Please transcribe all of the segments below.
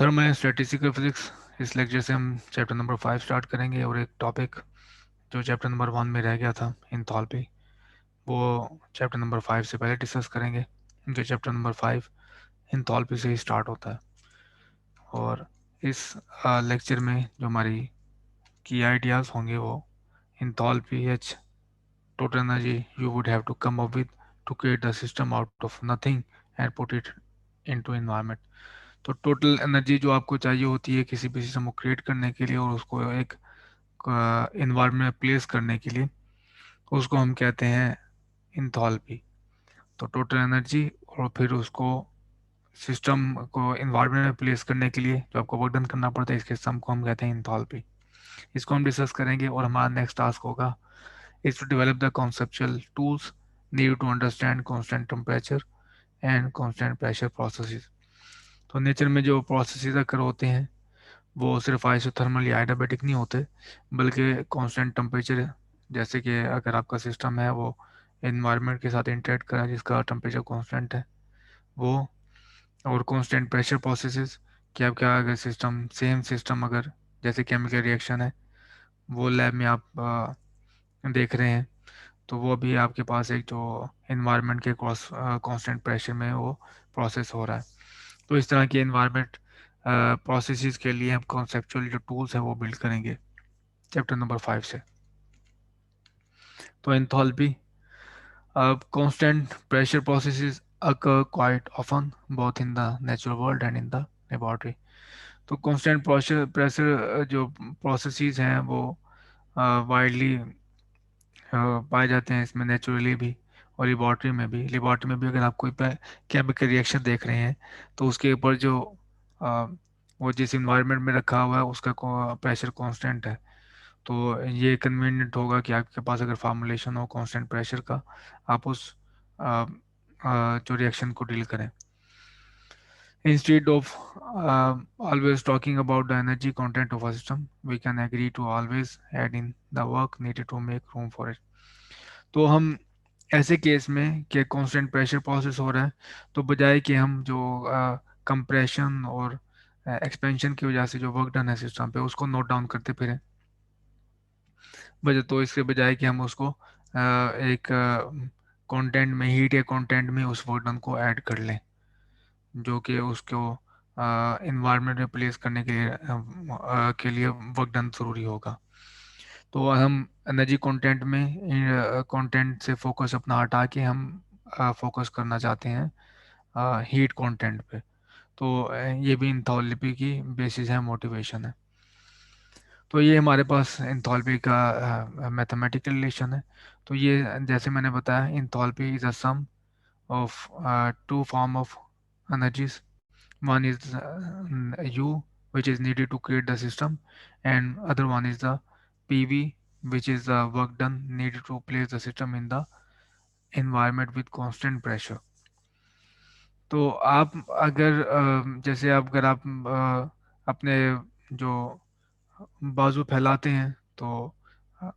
थर्मोस्टैटिस्टिकल physics. इस lecture से हम चैप्टर नंबर 5 स्टार्ट करेंगे और एक टॉपिक जो चैप्टर नंबर 1 में रह गया था, इंथैल्पी, वो चैप्टर नंबर 5 से पहले डिस्कस करेंगे। जो चैप्टर नंबर 5 इंथैल्पी से ही स्टार्ट होता है। और इस लेक्चर में जो हमारी की आइडियाज़ होंगे वो enthalpy H total energy you would have to come up with to create the system out of nothing and put it into environment। तो टोटल एनर्जी जो आपको चाहिए होती है किसी भी सिस्टम को क्रिएट करने के लिए और उसको एक इन्वायरमेंट में प्लेस करने के लिए, उसको हम कहते हैं इंथैल्पी। तो टोटल एनर्जी और फिर उसको सिस्टम को इन्वायरमेंट में प्लेस करने के लिए जो आपको वर्क डन करना पड़ता है, इसके सम को हम कहते हैं इंथैल्पी। इसको हम डिस्कस करेंगे और हमारा नेक्स्ट टास्क होगा is to develop the conceptual tools needed to understand constant temperature and constant pressure processes। तो नेचर में जो प्रोसेसेस अकर होते हैं वो सिर्फ आइसोथर्मल या एडियाबैटिक नहीं होते, बल्कि कांस्टेंट टेम्परेचर, जैसे कि अगर आपका सिस्टम है वो इन्वायरमेंट के साथ इंटरेक्ट कर रहा है जिसका टेम्परेचर कांस्टेंट है वो, और कांस्टेंट प्रेशर प्रोसेसेस कि आपका अगर सिस्टम सेम सिस्टम अगर जैसे केमिकल रिएक्शन है वो लैब में आप देख रहे हैं, तो वो भी आपके पास एक जो इन्वायरमेंट के क्रॉस कांस्टेंट प्रेशर में वो प्रोसेस हो रहा है। तो इस तरह के इन्वायरमेंट प्रोसेसेस के लिए हम कॉन्सेप्चुअल जो टूल्स हैं वो बिल्ड करेंगे चैप्टर नंबर 5 से। तो enthalpy, constant pressure processes occur quite often both in the natural world and in the laboratory। तो कांस्टेंट प्रेशर प्रेशर जो प्रोसेसेस हैं वो वाइडली पाए जाते हैं इसमें नेचुरली भी और लेबॉर्ट्री में भी। लेबॉर्ट्री में भी अगर आप कोई केमिकल रिएक्शन देख रहे हैं तो उसके ऊपर जो अ, वो जिस इन्वायरमेंट में रखा हुआ है उसका प्रेशर कांस्टेंट है, तो ये कन्वीनियंट होगा कि आपके पास अगर फार्मूलेशन हो कांस्टेंट प्रेशर का, आप उस जो रिएक्शन को डील करें। Instead of always talking about the energy content of a system, we can agree to always add in the work needed to make room for it। तो हम ऐसे केस में कि कांस्टेंट प्रेशर प्रोसेस हो रहा है, तो बजाय कि हम जो कंप्रेशन और एक्सपेंशन की वजह से जो वर्क डन है सिस्टम पे उसको नोट डाउन करते फिरें, बजाय तो इसके बजाय कि हम उसको एक कंटेंट में, हीट या कंटेंट में उस वर्क डन को ऐड कर लें जो कि उसको इन्वायरमेंट में प्लेस करने के लिए वर्क डन ज़रूरी होगा। तो हम एनर्जी कंटेंट में कंटेंट से फोकस अपना हटा के हम फोकस करना चाहते हैं हीट कंटेंट पे। तो ये भी इंथैल्पी की बेसिस है, मोटिवेशन है। तो ये हमारे पास इंथैल्पी का मैथमेटिकल रिलेशन है। तो ये जैसे मैंने बताया, enthalpy is a sum of two form of energies। One is U, which is needed to create the system, and other one is the PV, which is the work done needed to place the system in the environment with constant pressure। तो आप अगर जैसे आप अगर आप अपने जो बाजू फैलाते हैं तो अ,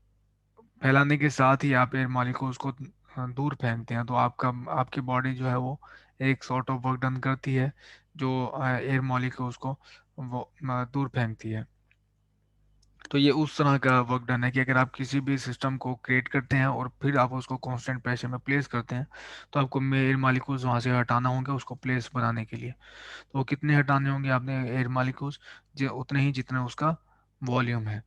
फैलाने के साथ ही आप एयर मॉलिक्यूल्स को दूर फेंकते हैं, तो आपका आपकी बॉडी जो है वो एक सॉर्ट ऑफ वर्क डन करती है जो एयर मॉलिक्यूल्स को वो दूर फेंकती है। तो ये उस तरह का वर्क डन है कि अगर आप किसी भी सिस्टम को क्रिएट करते हैं और फिर आप उसको कांस्टेंट प्रेशर में प्लेस करते हैं, तो आपको एयर मॉलिक्यूल्स वहाँ से हटाना होंगे उसको प्लेस बनाने के लिए। तो वो कितने हटाने होंगे आपने एयर मॉलिक्यूल्स? जो उतने ही जितना उसका वॉल्यूम है,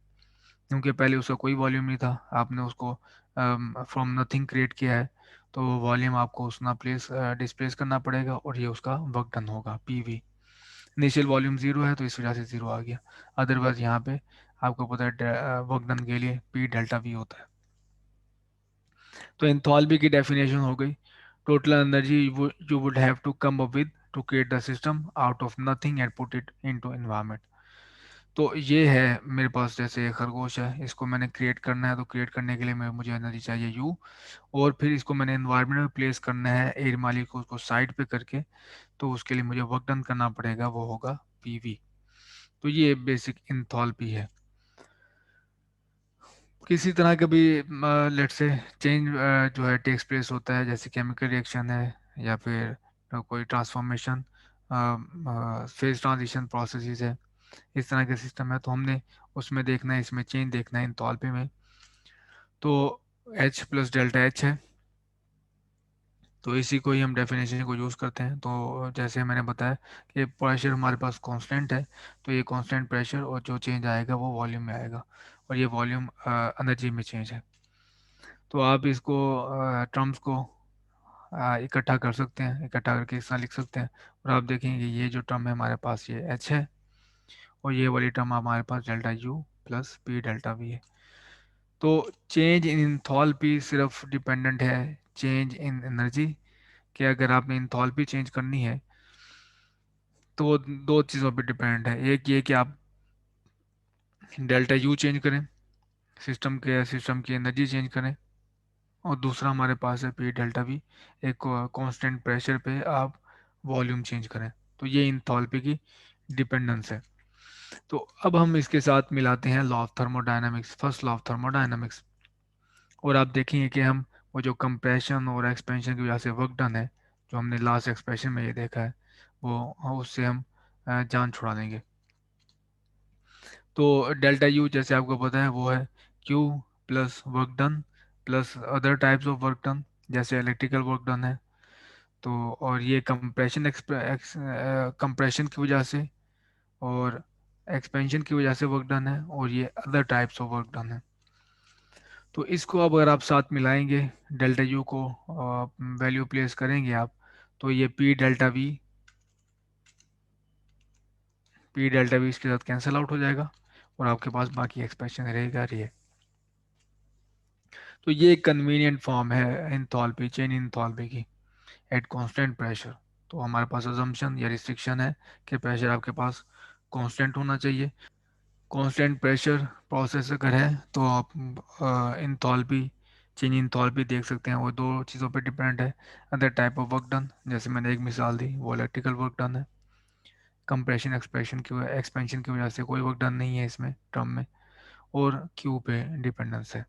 क्योंकि पहले उसका कोई वॉल्यूम नहीं था, आपने उसको फ्रॉम नथिंग क्रिएट किया है, तो वॉल्यूम आपको उतना प्लेस डिस्प्लेस करना पड़ेगा और ये उसका वर्क डन होगा पीवी। इनिशियल वॉल्यूम जीरो है तो इस वजह से जीरो आ गया, अदरवाइज यहाँ पे आपको पता है वर्क डन के लिए पी डेल्टा वी होता है। तो एंथैल्पी की डेफिनेशन हो गई, total energy you would have to come up with to create the system out of nothing and put it into environment. तो ये है मेरे पास जैसे एक खरगोश है, इसको मैंने क्रिएट करना है, तो क्रिएट करने के लिए मुझे एनर्जी चाहिए यू, और फिर इसको मैंने एनवायरनमेंट में प्लेस करना है एयर मालिक को साइड पे करके, तो उसके लिए मुझे वर्क डन करना पड़ेगा, वो होगा पीवी। तो ये बेसिक इंथैल्पी है। किसी तरह का भी लेट से चेंज जो है टेक्स प्लेस होता है, जैसे केमिकल रिएक्शन है या फिर कोई ट्रांसफॉर्मेशन फेज ट्रांजिशन प्रोसेसेस है, इस तरह के सिस्टम है, तो हमने उसमें देखना है, इसमें चेंज देखना है इंथैल्पी में। तो H प्लस डेल्टा एच है, तो इसी को ही हम डेफिनेशन को यूज़ करते हैं। तो जैसे मैंने बताया कि प्रेशर हमारे पास कांस्टेंट है, तो ये कांस्टेंट प्रेशर और जो चेंज आएगा वो वॉल्यूम में आएगा, और ये वॉल्यूम एनर्जी में चेंज है। तो आप इसको टर्म्स को इकट्ठा कर सकते हैं, इकट्ठा करके इस तरह लिख सकते हैं, और आप देखेंगे ये जो टर्म है हमारे पास ये एच है, और ये वाली टर्म हमारे पास delta U plus P delta V है। तो चेंज इन इंथैल्पी सिर्फ डिपेंडेंट है चेंज इन एनर्जी, कि अगर आपने इंथैल्पी चेंज करनी है तो वो दो चीज़ों पे डिपेंड है। एक ये कि आप डेल्टा यू चेंज करें, सिस्टम की एनर्जी चेंज करें, और दूसरा हमारे पास है पी डेल्टा वी, एक कांस्टेंट प्रेशर पे आप वॉल्यूम चेंज करें। तो ये इंथैल्पी की डिपेंडेंस है। तो अब हम इसके साथ मिलाते हैं law of thermodynamics, first law of thermodynamics, और आप देखेंगे कि हम वो जो कंप्रेशन और एक्सपेंशन की वजह से वर्क डन है, जो हमने लास्ट एक्सप्रेशन में ये देखा है, वो उससे हम जान छुड़ा लेंगे। तो डेल्टा यू जैसे आपको पता है वो है Q plus work done plus other types of work done, जैसे इलेक्ट्रिकल वर्क डन है। तो और ये कंप्रेशन की वजह से और एक्सपेंशन की वजह से वर्क डन है, और ये other types of work done है। तो इसको अब अगर आप साथ मिलाएंगे, डेल्टा यू को वैल्यू प्लेस करेंगे आप, तो ये पी डेल्टा वी इसके साथ कैंसिल आउट हो जाएगा, और आपके पास बाकी एक्सप्रेशन रहेगा ये। तो ये कन्वीनियंट फॉर्म है इंथैल्पी, चेंज इंथैल्पी की एट कांस्टेंट प्रेशर। तो हमारे पास अजम्पशन या रिस्ट्रिक्शन है कि प्रेशर आपके पास कांस्टेंट होना चाहिए। कांस्टेंट प्रेशर प्रोसेस अगर है तो आप इंथैल्पी, चेंज इंथैल्पी देख सकते हैं, वो दो चीज़ों पे डिपेंड है। Other type of work done, जैसे मैंने एक मिसाल दी, वो इलेक्ट्रिकल वर्क डन है। कंप्रेशन एक्सपेंशन की वजह से कोई वर्क डन नहीं है इसमें टर्म में, और क्यू पे डिपेंडेंस है।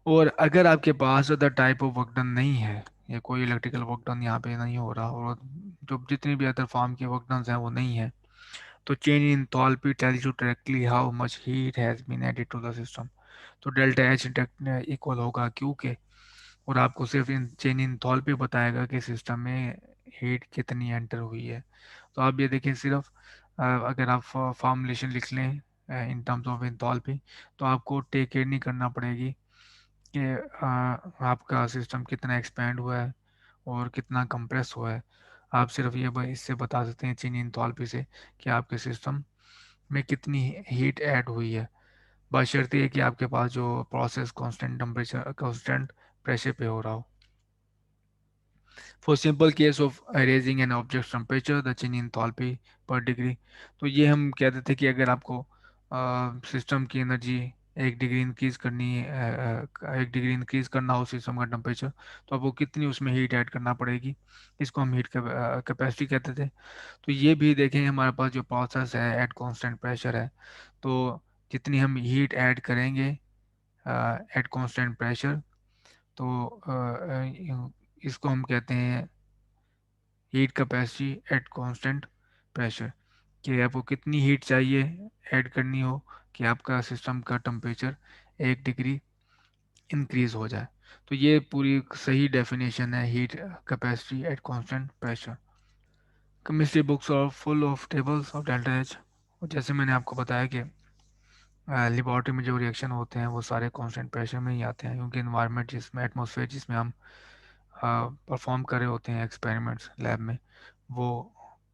और अगर आपके पास other type of work done नहीं है, या कोई इलेक्ट्रिकल वर्क डन यहाँ पे नहीं हो रहा, और जो जितनी भी अदर फॉर्म के वर्क डन हैं वो नहीं है, तो change in enthalpy tells you directly how much heat has been added to the system। तो डेल्टा एच इक्वल होगा क्यू के, और आपको सिर्फ इन चेंज इन enthalpy बताएगा कि सिस्टम में हीट कितनी एंटर हुई है। तो आप ये देखें सिर्फ अगर आप फॉर्मुलेशन लिख लें इन टर्म्स ऑफ enthalpy, तो आपको टेक केयर नहीं करना पड़ेगी कि आपका सिस्टम कितना एक्सपैंड हुआ है और कितना कंप्रेस हुआ है। आप सिर्फ इससे बता सकते हैं चेंज इंथैल्पी से कि आपके सिस्टम में कितनी हीट ऐड हुई है, बशर्ते कि आपके पास जो प्रोसेस कांस्टेंट प्रेशर पे हो रहा हो। For simple case of raising an object temperature the change in enthalpy पर डिग्री, तो ये हम कहते थे कि अगर आपको सिस्टम की एनर्जी 1 डिग्री इंक्रीज करनी है, 1 डिग्री इंक्रीज करना हो सिस्टम का टेम्परेचर, तो आपको कितनी उसमें हीट ऐड करना पड़ेगी, इसको हम हीट कैपेसिटी कहते थे। तो ये भी देखें हमारे पास जो प्रोसेस है एट कांस्टेंट प्रेशर है, तो जितनी हम हीट ऐड करेंगे एट कांस्टेंट प्रेशर, तो इसको हम कहते हैं heat capacity at constant pressure, कि आपको कितनी हीट चाहिए ऐड करनी हो कि आपका सिस्टम का टेम्परेचर 1 डिग्री इंक्रीज हो जाए। तो ये पूरी सही डेफिनेशन है heat capacity at constant pressure. Chemistry books are full of tables of delta H, और जैसे मैंने आपको बताया कि लेबॉर्ट्री में जो रिएक्शन होते हैं वो सारे कांस्टेंट प्रेशर में ही आते हैं, क्योंकि इन्वायरमेंट जिसमें एटमॉस्फेयर जिसमें हम परफॉर्म कर रहे होते हैं एक्सपेरिमेंट्स लैब में, वो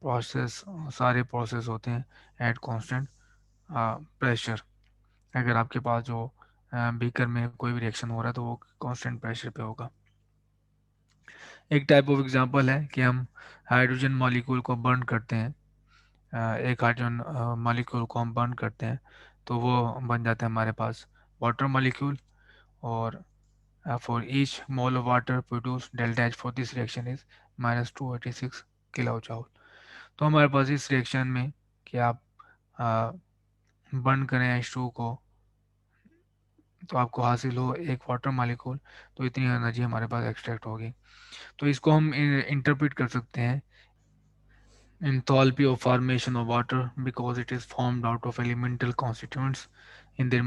प्रोसेस सारे प्रोसेस होते हैं एट कांस्टेंट प्रेशर। अगर आपके पास जो बीकर में कोई भी रिएक्शन हो रहा है तो वो कांस्टेंट प्रेशर पे होगा। एक टाइप ऑफ एग्जांपल है कि हम हाइड्रोजन मॉलिक्यूल को बर्न करते हैं, एक हाइड्रोजन मॉलिक्यूल को हम बर्न करते हैं, तो वो बन जाता है हमारे पास वाटर मॉलिक्यूल, और for each mole of water produce delta H for this reaction is -286 kilo joule. तो हमारे पास इस रिएक्शन में कि आप बर्न करें H2 को, तो आपको हासिल हो एक वाटर मॉलिक्यूल, तो इतनी एनर्जी हमारे पास एक्सट्रैक्ट होगी। तो इसको हम इंटरप्रेट कर सकते हैं enthalpy of formation of water because it is formed out of elemental constituents in their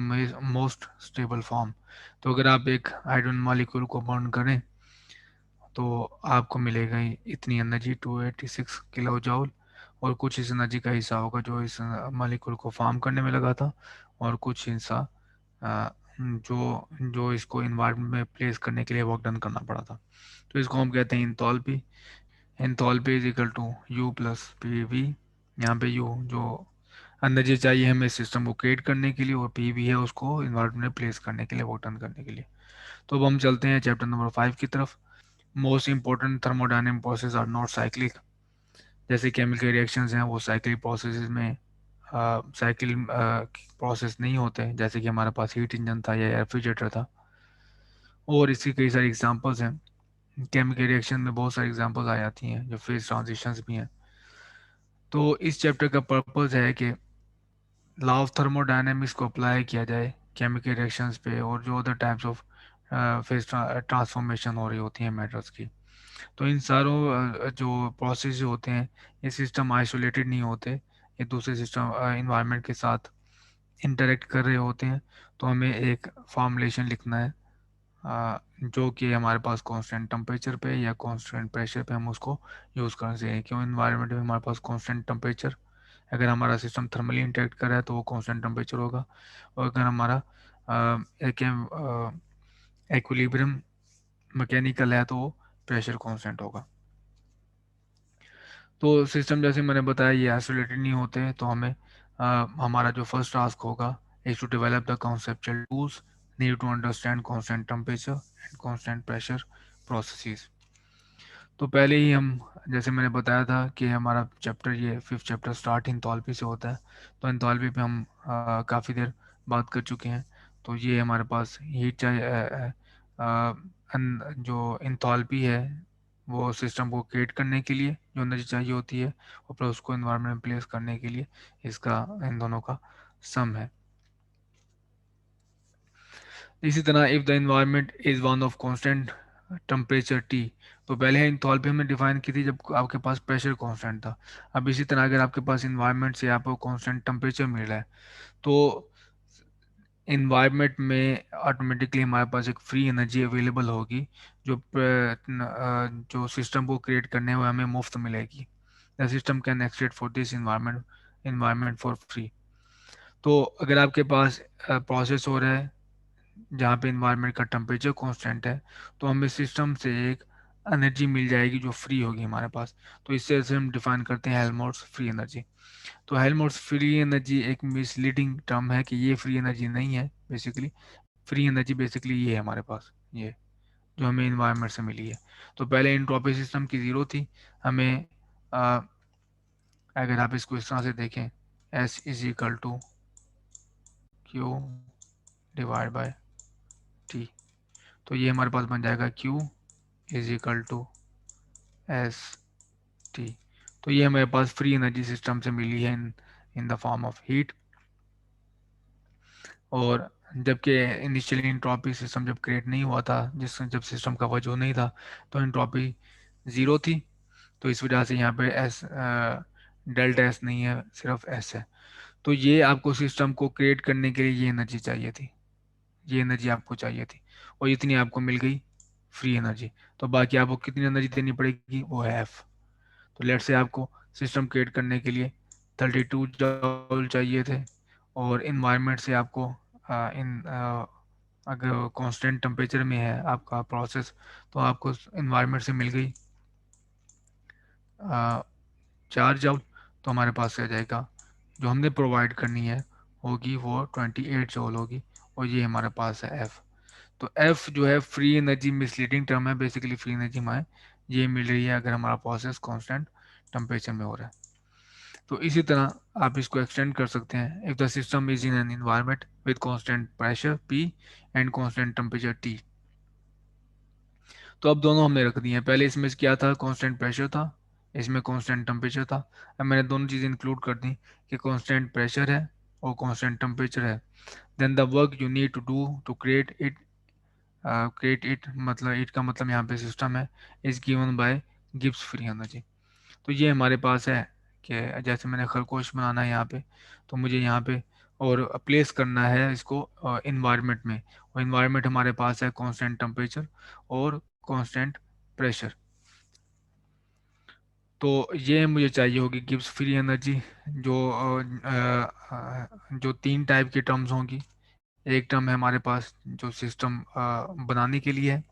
most stable form. तो अगर आप एक हाइड्रोजन मॉलिक्यूल को बर्न करें तो आपको मिलेगा इतनी एनर्जी 286 किलो जूल, और कुछ इस एनर्जी का हिस्सा होगा जो इस मॉलिक्यूल को फॉर्म करने में लगा था, और कुछ हिस्सा जो जो इसको इन्वायरमेंट में प्लेस करने के लिए वर्क डन करना पड़ा था। तो इसको हम कहते हैं enthalpy. Enthalpy is equal to U plus P V. यहाँ पे यू जो एनर्जी चाहिए हमें सिस्टम को क्रिएट करने के लिए, और पी वी है उसको इन्वायरमेंट में प्लेस करने के लिए, वर्क डन करने के लिए। तो अब हम चलते हैं चैप्टर नंबर 5 की तरफ। Most important thermodynamic process are not cyclic. जैसे केमिकल रिएक्शंस हैं वो साइक्लिक प्रोसेसेस में साइकिल प्रोसेस नहीं होते, जैसे कि हमारे पास हीट इंजन था या रेफ्रिजरेटर था। और इसकी कई सारी एग्जांपल्स हैं। केमिकल रिएक्शन में बहुत सारी एग्जांपल्स आ जाती हैं जो फेज ट्रांजिशंस भी हैं। तो इस चैप्टर का पर्पस है कि लॉ ऑफ थर्मोडायनेमिक्स को अप्लाई किया जाए केमिकल रिएक्शंस पे, और जो other types of phase transformation हो रही होती हैं मैटर्स की। तो इन सारों जो प्रोसेस जो होते हैं, ये सिस्टम आइसोलेटेड नहीं होते, ये दूसरे सिस्टम इन्वायरमेंट के साथ इंटरेक्ट कर रहे होते हैं। तो हमें एक फॉर्मुलेशन लिखना है जो कि हमारे पास कांस्टेंट टेम्परेचर पे या कांस्टेंट प्रेशर पे हम उसको यूज़ कर सकते हैं। क्यों इन्वायरमेंट में हमारे पास कांस्टेंट टेम्परेचर, अगर हमारा सिस्टम थर्मली इंटरेक्ट कर रहा है तो वो कांस्टेंट टेम्परेचर होगा, और अगर हमारा एक एक्विलिब्रियम मैकेनिकल है तो वो प्रेशर कांस्टेंट होगा। तो सिस्टम जैसे मैंने बताया ये आइसोलेटेड नहीं होते, तो हमें हमारा जो फर्स्ट टास्क होगा is to develop the conceptual tools need to understand constant temperature and constant pressure processes. तो पहले ही हम, जैसे मैंने बताया था कि हमारा चैप्टर ये 5th चैप्टर स्टार्ट इंथॉल्पी से होता है। तो इंथॉल्पी पे हम काफ़ी देर बात कर चुके हैं। तो ये हमारे पास हीट चाहिए, जो इंथॉल्पी है वो सिस्टम को क्रिएट करने के लिए जो एनर्जी चाहिए होती है, और प्लस उसको इन्वायरमेंट में प्लेस करने के लिए इसका, इन दोनों का सम है। इसी तरह if the environment is one of constant temperature T, तो पहले इंथॉल्पी हमने डिफाइन की थी जब आपके पास प्रेशर कांस्टेंट था। अब इसी तरह अगर आपके पास इन्वायरमेंट से आपको कांस्टेंट टेम्परेचर मिल रहा है, तो इन्वायरमेंट में ऑटोमेटिकली हमारे पास एक फ्री एनर्जी अवेलेबल होगी जो जो सिस्टम को क्रिएट करने में हमें मुफ्त मिलेगी। The system can extract for this environment for free. तो अगर आपके पास प्रोसेस हो रहा है जहाँ पे इन्वायरमेंट का टेम्परेचर कांस्टेंट है, तो हमें सिस्टम से एक एनर्जी मिल जाएगी जो फ्री होगी हमारे पास। तो इससे ऐसे हम डिफाइन करते हैं हेल्महोल्ट्ज फ्री एनर्जी। तो हेल्महोल्ट्ज फ्री एनर्जी एक मिसलीडिंग टर्म है कि ये फ्री एनर्जी नहीं है बेसिकली। फ्री एनर्जी बेसिकली ये है हमारे पास, ये जो हमें इन्वायरमेंट से मिली है। तो पहले इंट्रोपी सिस्टम की ज़ीरो थी। हमें अगर आप इसको इस तरह से देखें, S is equal to Q divide by T, तो ये हमारे पास बन जाएगा Q is equal to S T. तो ये हमारे पास फ्री एनर्जी सिस्टम से मिली है in the form of heat. और जबकि इनिशियली इंट्रॉपी सिस्टम जब क्रिएट नहीं हुआ था, जिस जब सिस्टम का वजूद नहीं था, तो इंट्रॉपी ज़ीरो थी। तो इस वजह से यहाँ पे एस डेल्टा एस नहीं है, सिर्फ एस है। तो ये आपको सिस्टम को क्रिएट करने के लिए ये एनर्जी चाहिए थी, ये एनर्जी आपको चाहिए थी, और इतनी आपको मिल गई फ्री एनर्जी। तो बाकी आपको कितनी एनर्जी देनी पड़ेगी, वो है एफ। तो लेट से आपको सिस्टम क्रिएट करने के लिए 32 जॉल चाहिए थे, और इन्वायरमेंट से आपको अगर कांस्टेंट टेम्परेचर में है आपका प्रोसेस, तो आपको इन्वायरमेंट से मिल गई 4 जॉल। तो हमारे पास आ जाएगा जो हमने प्रोवाइड करनी है होगी वो 28 जॉल होगी, और ये हमारे पास है एफ। तो एफ जो है फ्री एनर्जी मिसलीडिंग टर्म है, बेसिकली फ्री एनर्जी हमें ये मिल रही है अगर हमारा प्रोसेस कांस्टेंट टेम्परेचर में हो रहा है। तो इसी तरह आप इसको एक्सटेंड कर सकते हैं, if the system is in an environment with constant pressure P and constant temperature T. तो अब दोनों हमने रख दिए हैं। पहले इसमें क्या था, कांस्टेंट प्रेशर था, इसमें कांस्टेंट टेम्परेचर था। अब मैंने दोनों चीज़ें इंक्लूड कर दी कि कांस्टेंट प्रेशर है और कांस्टेंट टेम्परेचर है। Then the work you need to do to create it, मतलब इट का मतलब यहाँ पे सिस्टम है, is given by Gibbs free energy. तो ये हमारे पास है कि जैसे मैंने खरगोश बनाना है यहाँ पे, तो मुझे यहाँ पे और प्लेस करना है इसको इन्वायरमेंट में। और इन्वायरमेंट हमारे पास है कांस्टेंट टेम्परेचर और कांस्टेंट प्रेशर। तो ये मुझे चाहिए होगी गिब्स फ्री एनर्जी, जो जो तीन टाइप की टर्म्स होंगी। एक टर्म है हमारे पास जो सिस्टम बनाने के लिए है,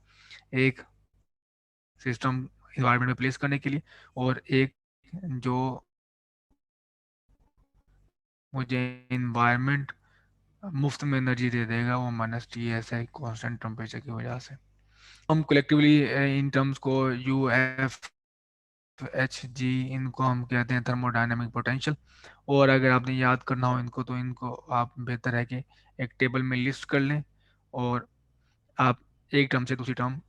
एक सिस्टम इन्वायरमेंट में प्लेस करने के लिए, और एक जो मुझे इन्वायरमेंट मुफ्त में एनर्जी दे देगा, वो -TS है कांस्टेंट टेम्परेचर की वजह से। हम कलेक्टिवली इन टर्म्स को UF H G, इनको हम कहते हैं थर्मोडायनामिक पोटेंशियल। और अगर आपने याद करना हो इनको, तो इनको आप बेहतर है कि एक टेबल में लिस्ट कर लें, और आप एक टर्म से दूसरी टर्म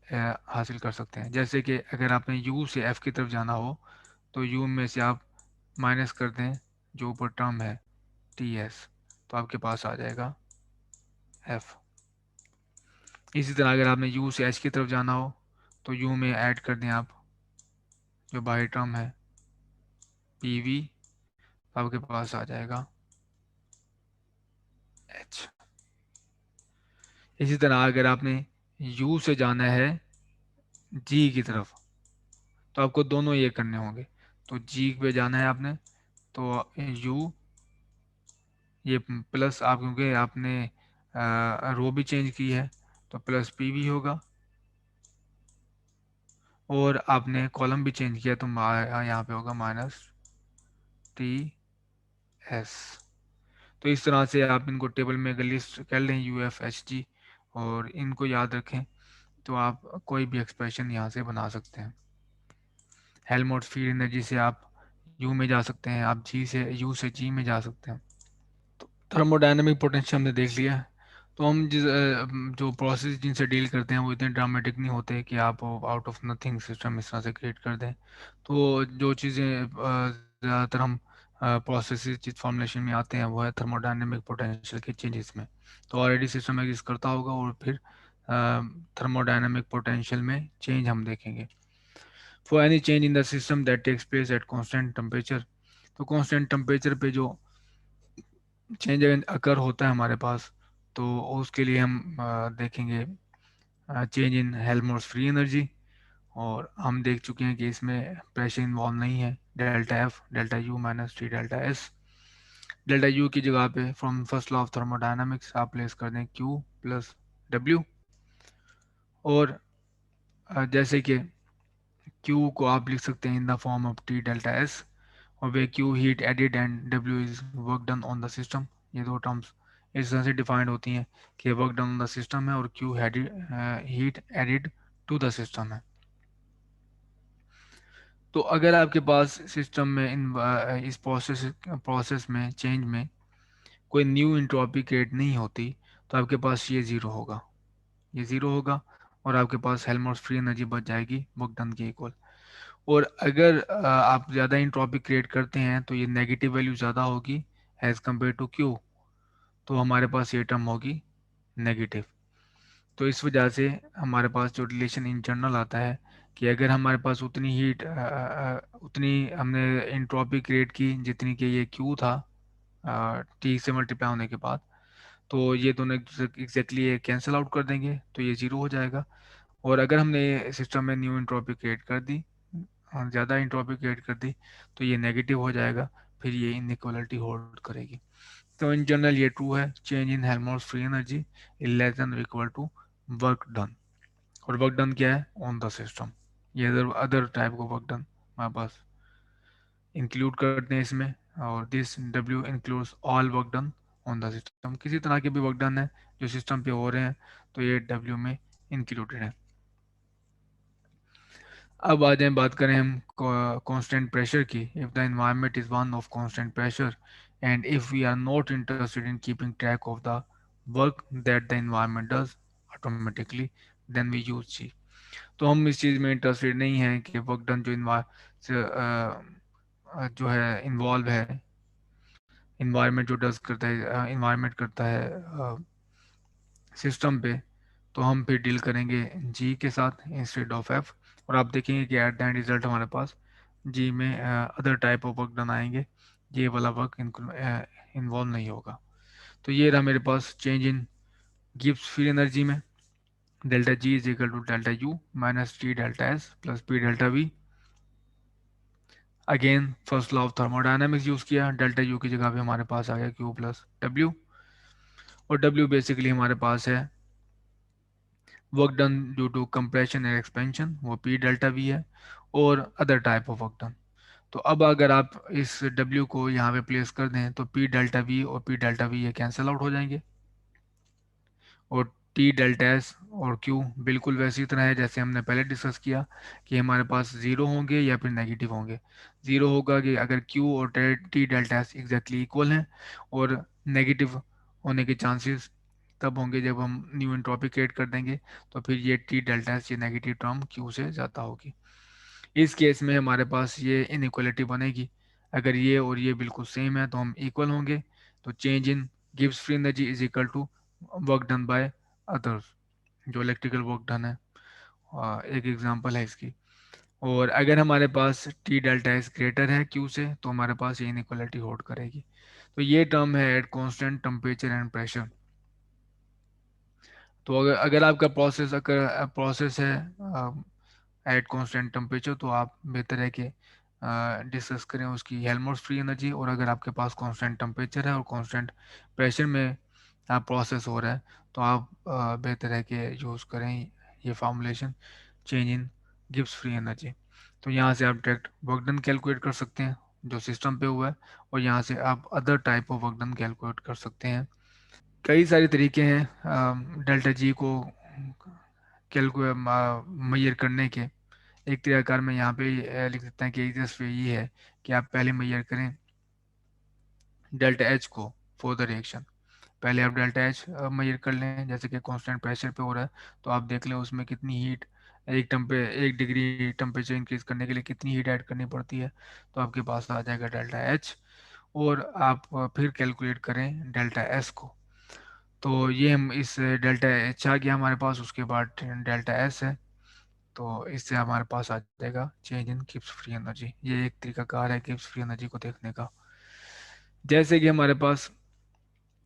हासिल कर सकते हैं। जैसे कि अगर आपने U से F की तरफ जाना हो, तो U में से आप माइनस कर दें जो ऊपर टर्म है TS, तो आपके पास आ जाएगा F। इसी तरह अगर आपने U से H की तरफ जाना हो, तो U में ऐड कर दें आप जो बाहरी टर्म है PV, तो आपके पास आ जाएगा H। इसी तरह अगर आपने U से जाना है G की तरफ, तो आपको दोनों ये करने होंगे। तो G पे जाना है आपने, तो U, ये प्लस आप, क्योंकि आपने रो भी चेंज की है, तो प्लस PV होगा। और आपने कॉलम भी चेंज किया, तो यहाँ पे होगा -TS। तो इस तरह से आप इनको टेबल में अगर लिस्ट कर लें UF H G, और इनको याद रखें, तो आप कोई भी एक्सप्रेशन यहाँ से बना सकते हैं। हेल्महोल्ट्ज फ्री एनर्जी से आप U में जा सकते हैं, आप U से G में जा सकते हैं। तो थर्मोडायनामिक पोटेंशियल हमने देख लिया है। तो हम जो प्रोसेस जिनसे डील करते हैं वो इतने ड्रामेटिक नहीं होते कि आप आउट ऑफ नथिंग सिस्टम इस तरह से क्रिएट कर दें। तो जो चीज़ें ज़्यादातर हम प्रोसेस जिस फॉर्मुलेशन में आते हैं वो है थर्मोडायनेमिक पोटेंशियल के चेंजेस में। तो ऑलरेडी सिस्टम एग्जिस्ट करता होगा, और फिर थर्मोडायनेमिक पोटेंशियल में चेंज हम देखेंगे। For any change in the system that takes place at constant temperature, तो कांस्टेंट टेम्परेचर पे जो चेंज अगर होता है हमारे पास, तो उसके लिए हम देखेंगे change in Helmholtz free energy. और हम देख चुके हैं कि इसमें प्रेशर इन्वॉल्व नहीं है, delta F delta U minus T delta S। Delta U की जगह पे from first law of thermodynamics आप प्लेस कर दें Q प्लस W। और जैसे कि Q को आप लिख सकते हैं in the form of T delta S, और वे Q heat added and W is work done on the system. ये दो टर्म्स इस तरह से डिफाइंड होती हैं कि work done on the system है, और Q heat added to the system है। तो अगर आपके पास सिस्टम में इस प्रोसेस में चेंज में कोई न्यू इंट्रोपी क्रिएट नहीं होती, तो आपके पास ये ज़ीरो होगा, ये ज़ीरो होगा, और आपके पास हेल्महोल्ट्ज फ्री एनर्जी बच जाएगी वर्क डन के इक्वल। और अगर आप ज़्यादा इंट्रोपी क्रिएट करते हैं, तो ये नेगेटिव वैल्यू ज़्यादा होगी एज़ कम्पेयर टू Q, तो हमारे पास ये टर्म होगी नेगेटिव। तो इस वजह से हमारे पास जो रिलेशन इन जनरल आता है कि अगर हमारे पास उतनी हीट उतनी हमने इंट्रॉपी क्रिएट की जितनी कि ये क्यू था T से मल्टीप्लाई होने के बाद, तो ये दोनों एग्जैक्टली ये कैंसिल आउट कर देंगे, तो ये ज़ीरो हो जाएगा। और अगर हमने सिस्टम में न्यू इंट्रॉपी क्रिएट कर दी, ज़्यादा इंट्रॉपी क्रिएट कर दी, तो ये नेगेटिव हो जाएगा, फिर ये इनइक्वालिटी होल्ड करेगी। तो इन जनरल ये ट्रू है, change in Helmholtz free energy is less than equal to work done. और वर्क डन क्या है ऑन द सिस्टम, ये अदर अदर टाइप का वर्क डन हमारे पास इंक्लूड करते हैं इसमें। और this W includes all work done on the system, किसी तरह के भी वर्क डन है जो सिस्टम पे हो रहे हैं, तो ये W में इंक्लूडेड है। अब आ जाए बात करें हम कांस्टेंट प्रेशर की। If the environment is one of constant pressure and if we are not interested in keeping track of the work that the environment does automatically, then we use G। तो हम इस चीज़ में interested नहीं हैं कि work done जो है involve है, इन्वायरमेंट जो डज करता है, इन्वायरमेंट करता है सिस्टम पे, तो हम फिर डील करेंगे G के साथ इंस्टेड ऑफ F। और आप देखेंगे कि एट द एंड रिजल्ट हमारे पास जी में other type of work done आएंगे, ये वाला वर्क इन्वॉल्व नहीं होगा। तो ये रहा मेरे पास change in Gibbs free energy में। Delta G is equal to delta U minus T delta S plus P delta V. Again first law of thermodynamics use किया, डेल्टा यू की जगह पे हमारे पास आ गया क्यू प्लस डब्ल्यू। और डब्ल्यू बेसिकली हमारे पास है work done due to compression and expansion, वो पी डेल्टा वी है। और other type of work done. तो अब अगर आप इस W को यहाँ पे प्लेस कर दें तो P डेल्टा V और P डेल्टा V ये कैंसिल आउट हो जाएंगे। और T डेल्टा S और Q बिल्कुल वैसी तरह है जैसे हमने पहले डिस्कस किया कि हमारे पास ज़ीरो होंगे या फिर नेगेटिव होंगे। ज़ीरो होगा कि अगर Q और T delta S exactly equal हैं, और नेगेटिव होने के चांसेस तब होंगे जब हम न्यू एंट्रोपी क्रिएट कर देंगे, तो फिर ये T डेल्टा S ये नेगेटिव टर्म Q से ज़्यादा होगी। इस केस में हमारे पास ये इनइक्वलिटी बनेगी। अगर ये और ये बिल्कुल सेम है तो हम इक्वल होंगे। तो change in Gibbs free energy is equal to work done by others, जो इलेक्ट्रिकल वर्क डन है। एक एग्जांपल है इसकी। और अगर हमारे पास टी डेल्टा एस ग्रेटर है क्यू से तो हमारे पास ये इनइक्वलिटी होल्ड करेगी। तो ये टर्म है eight constant temperature and pressure. तो अगर आपका प्रोसेस अगर प्रोसेस है एट कांस्टेंट टेम्परेचर, तो आप बेहतर है कि डिस्कस करें उसकी हेल्महोल्ट्ज फ्री एनर्जी। और अगर आपके पास कांस्टेंट टेम्परेचर है और कांस्टेंट प्रेशर में आप प्रोसेस हो रहा है, तो आप बेहतर है कि यूज़ करें ये formulation change in Gibbs free energy. तो यहाँ से आप डायरेक्ट वर्क डन कैलकुलेट कर सकते हैं जो सिस्टम पे हुआ है, और यहाँ से आप other type of work done calculate कर सकते हैं। कई सारे तरीके हैं डेल्टा जी को कैलकुलेट मैयर करने के। एक तरीकाकार मैं यहाँ पे लिख देता है कि easiest वे ये है कि आप पहले मैयर करें डेल्टा एच को फॉर द रिएक्शन। पहले आप डेल्टा एच मैयर कर लें, जैसे कि कांस्टेंट प्रेशर पे हो रहा है, तो आप देख लें उसमें कितनी हीट, 1 डिग्री टेम्परेचर इंक्रीज करने के लिए कितनी हीट ऐड करनी पड़ती है। तो आपके पास आ जाएगा डेल्टा एच। और आप फिर कैलकुलेट करें डेल्टा एस को। तो ये हम इस डेल्टा एच आ गया हमारे पास, उसके बाद डेल्टा एस है। तो इससे हमारे पास आ जाएगा change in Gibbs free energy. ये एक तरीका कार है गिब्स फ्री एनर्जी को देखने का। जैसे कि हमारे पास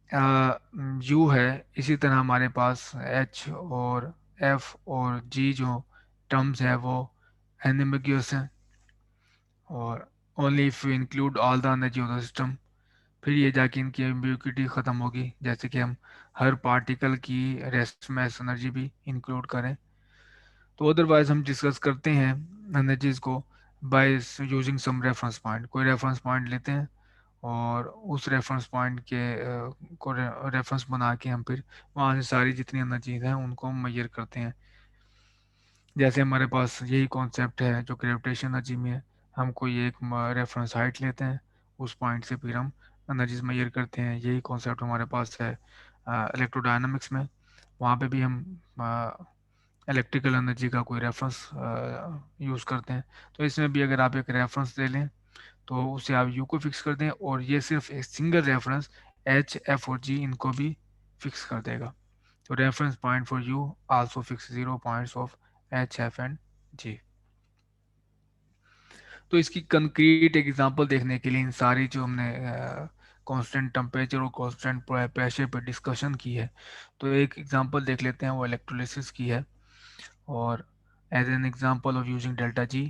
यू है, इसी तरह हमारे पास एच और एफ और जी जो टर्म्स है वो एनिम्बिगुअस हैं। और only if you include all the energy of the system, फिर ये जाके इनकी एम्बिग्युइटी ख़त्म होगी, जैसे कि हम हर पार्टिकल की रेस्ट मास एनर्जी भी इंक्लूड करें। तो अदरवाइज हम डिस्कस करते हैं एनर्जीज को by using some reference point. कोई रेफरेंस पॉइंट लेते हैं और उस रेफरेंस पॉइंट के को रेफरेंस बना के हम फिर वहाँ से सारी जितनी एनर्जीज हैं उनको हम मेजर करते हैं। जैसे हमारे पास यही कॉन्सेप्ट है जो ग्रेविटेशन एनर्जी में है। हम कोई एक रेफरेंस हाइट लेते हैं, उस पॉइंट से फिर हम एनर्जीज मेजर करते हैं। यही कॉन्सेप्ट हमारे पास है इलेक्ट्रोडायनामिक्स में। वहाँ पे भी हम इलेक्ट्रिकल एनर्जी का कोई रेफरेंस यूज़ करते हैं। तो इसमें भी अगर आप एक रेफरेंस ले लें तो उसे आप यू को फिक्स कर दें, और ये सिर्फ एक सिंगल रेफरेंस एच एफ और जी इनको भी फिक्स कर देगा। तो reference point for you also fix 0 points of H F and G. तो इसकी कंक्रीट एग्जांपल देखने के लिए इन सारी जो हमने कांस्टेंट टेम्परेचर और कांस्टेंट प्रेशर पर डिस्कशन की है, तो एक एग्जांपल देख लेते हैं, वो इलेक्ट्रोलिसिस की है। और as an example of using delta G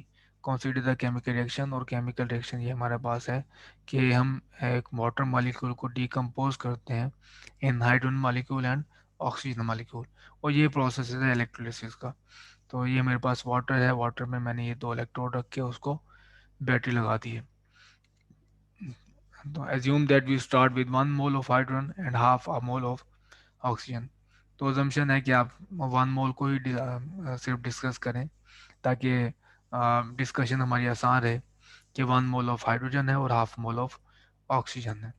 consider the chemical reaction. और केमिकल रिएक्शन ये हमारे पास है कि हम एक वाटर मॉलिक्यूल को डिकम्पोज करते हैं in hydrogen molecule and oxygen molecule, और ये प्रोसेस है इलेक्ट्रोलिसिस का। तो ये मेरे पास वाटर है, वाटर में मैंने ये दो इलेक्ट्रोड रख के उसको बैटरी लगा दी है। तो assume that we start with 1 mole of hydrogen and half a mole of oxygen. तो अजम्पशन है कि आप 1 मोल को ही सिर्फ डिस्कस करें, ताकि डिस्कशन हमारी आसान रहे कि 1 मोल ऑफ हाइड्रोजन है और हाफ मोल ऑफ ऑक्सीजन है।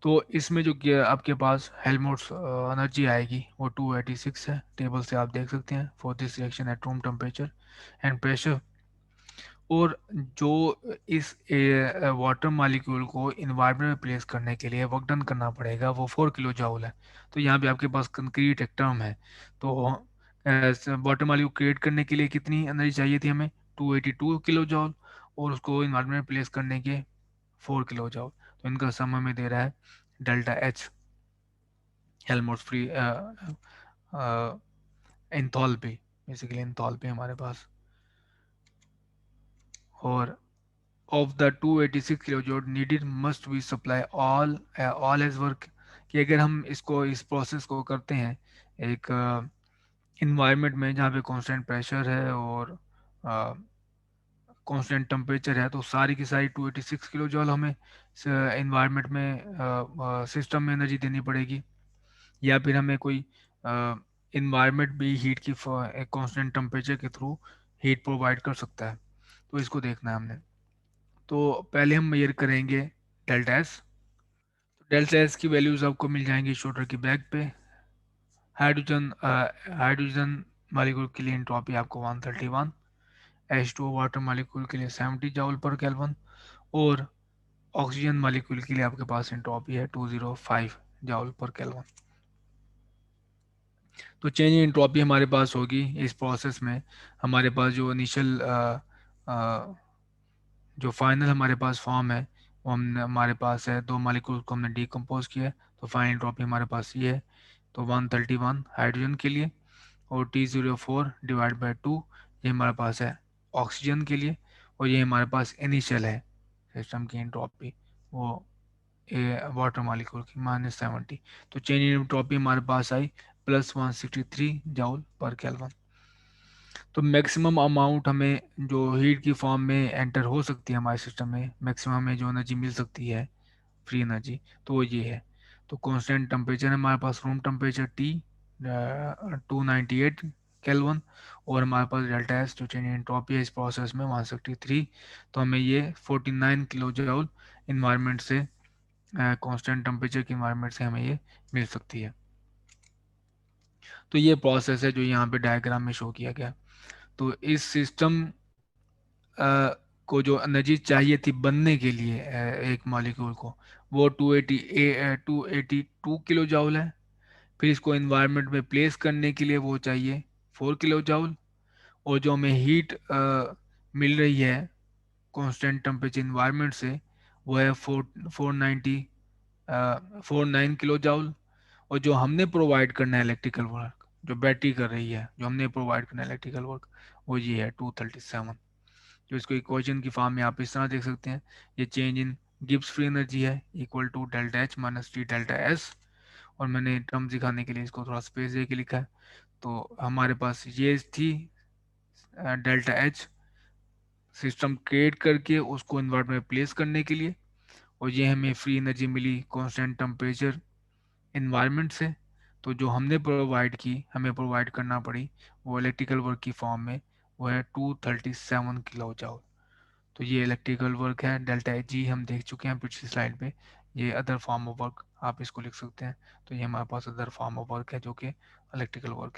तो इसमें जो कि आपके पास हेल्महोल्ट्ज एनर्जी आएगी वो 286 है, टेबल से आप देख सकते हैं, for this reaction at room temperature and pressure. और जो इस वाटर मॉलिक्यूल को इन्वायरमेंट में प्लेस करने के लिए वर्क डन करना पड़ेगा वो 4 किलो जूल है। तो यहाँ पे आपके पास कंक्रीट एक टर्म है। तो वाटर मॉलिक्यूल क्रिएट करने के लिए कितनी एनर्जी चाहिए थी हमें, 282 किलो जूल। और उसको इन्वायरमेंट में प्लेस करने के 4 किलो जूल। तो इनका सम हमें दे रहा है delta H, Helmholtz free enthalpy, basically enthalpy हमारे पास। और of the 286 kilojoule needed must be supply all as work, कि अगर हम इसको इस प्रोसेस को करते हैं एक इन्वायरमेंट में जहाँ पे कांस्टेंट प्रेशर है और कांस्टेंट टेम्परेचर है, तो सारी की सारी 286 किलो जॉल हमें इन्वायरमेंट में सिस्टम में एनर्जी देनी पड़ेगी, या फिर हमें कोई इन्वायरमेंट भी हीट की कांस्टेंट टेम्परेचर के थ्रू हीट प्रोवाइड कर सकता है। तो इसको देखना है हमने। तो पहले हम मेजर करेंगे डेल्टा एस। डेल्टा एस की वैल्यूज आपको मिल जाएंगी शोल्डर की बैक पे। हाइड्रोजन मालिक्यूल के लिए एंट्रोपी आपको 131, H2O वाटर मालिक्यूल के लिए 70 जाउल पर केल्विन, और ऑक्सीजन मालिक्यूल के लिए आपके पास एंट्रोपी है 205 जाउल पर केल्विन। तो चेंज इन एंट्रोपी हमारे पास होगी इस प्रोसेस में। हमारे पास जो इनिशियल जो फाइनल हमारे पास फॉर्म है वो हमने, हमारे पास है दो मालिक्यूल को हमने डिकम्पोज किया है, तो फाइनल एंट्रोपी हमारे पास ये है। तो 131 हाइड्रोजन के लिए, और T04/2 ये हमारे पास है ऑक्सीजन के लिए, और ये हमारे पास इनिशियल है सिस्टम की एंट्रोपी वो वाटर मॉलिक्यूल की -70। तो चेंज इन एंट्रोपी हमारे पास आई +163 जाउल पर केल्विन। तो मैक्सिमम अमाउंट हमें जो हीट की फॉर्म में एंटर हो सकती है हमारे सिस्टम में, मैक्सिमम हमें जो एनर्जी मिल सकती है फ्री एनर्जी, तो वो ये है। तो कांस्टेंट टेम्परेचर है हमारे पास रूम टेम्परेचर T 298 केल्विन, और हमारे पास डेल्टा एस जो चेंज इन एंट्रोपी है इस प्रोसेस में 163। तो हमें ये 49 किलो जूल इन्वायरमेंट से, कांस्टेंट टेम्परेचर की इन्वायरमेंट से हमें ये मिल सकती है। तो ये प्रोसेस है जो यहाँ पे डायग्राम में शो किया गया। तो इस सिस्टम को जो एनर्जी चाहिए थी बनने के लिए एक मॉलिक्यूल को, वो 282 किलो जूल है। फिर इसको इन्वायरमेंट में प्लेस करने के लिए वो चाहिए 4 किलो जूल, और जो हमें हीट मिल रही है कांस्टेंट टेम्परेचर इन्वायरमेंट से वो है 49 किलो जूल। और जो हमने प्रोवाइड करना है इलेक्ट्रिकल वर्क, जो बैटरी कर रही है, जो हमने प्रोवाइड करना है इलेक्ट्रिकल वर्क, वो ये है 237। जो इसको इक्वेशन की फॉर्म में आप इस तरह देख सकते हैं, ये change in Gibbs free energy है equal to delta H minus T delta S. और मैंने टर्म दिखाने के लिए इसको थोड़ा स्पेस दे के लिखा है। तो हमारे पास ये थी डेल्टा एच, सिस्टम क्रिएट करके उसको इन्वर्ट में प्लेस करने के लिए, और ये हमें फ्री एनर्जी मिली कांस्टेंट टेम्परेचर इन्वायरमेंट से। तो जो हमने प्रोवाइड की, हमें प्रोवाइड करना पड़ी वो इलेक्ट्रिकल वर्क की फॉर्म में, वो है 237 किलो जूल। तो ये इलेक्ट्रिकल वर्क है, डेल्टा जी हम देख चुके हैं पिछली स्लाइड पे। ये अदर फॉर्म ऑफ वर्क आप इसको लिख सकते हैं। तो ये हमारे पास अदर फॉर्म ऑफ वर्क है जो कि इलेक्ट्रिकल वर्क है।